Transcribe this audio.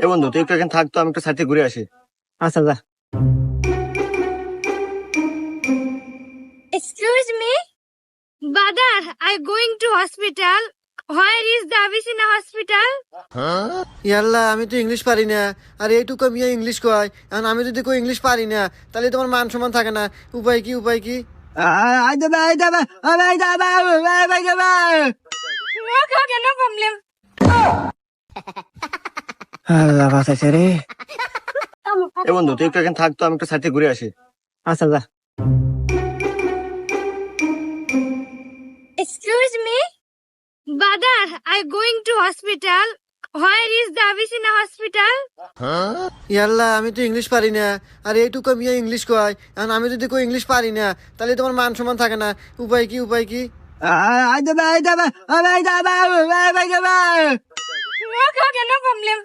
এ বন্ধু তুই একটু এখানে থাকতো, আমি একটু সাইড থেকে ঘুরে আসি। আচ্ছা যা। Excuse me, brother, I going to hospital. Where is the Avicenna hospital? ইয়াল্লা আমি তো ইংলিশ পারি না, আর এইটুকু মিয়া ইংলিশ কয়। এখন আমি যদি কেউ ইংলিশ পারি না, তাহলে তোমার মান সম্মান থাকে না। উপায় কি, উপায় কি? Okay, no problem. আল্লাহ বাঁচাইছে রে। এ বন্ধু তুই একটু এখানে থাকতো, আমি একটু সাইড থেকে ঘুরে আসি। আচ্ছা যা। Excuse me, brother, I going to hospital. Where is the Avicenna hospital? ইয়াল্লা আমি তো ইংলিশ পারি না, আর এইটুকু মিয়া ইংলিশ কয়। এখন আমি যদি কেউ ইংলিশ পারি না, তাহলে তোমার মান সম্মান থাকে না। উপায় কি, উপায় কি? Okay, no problem.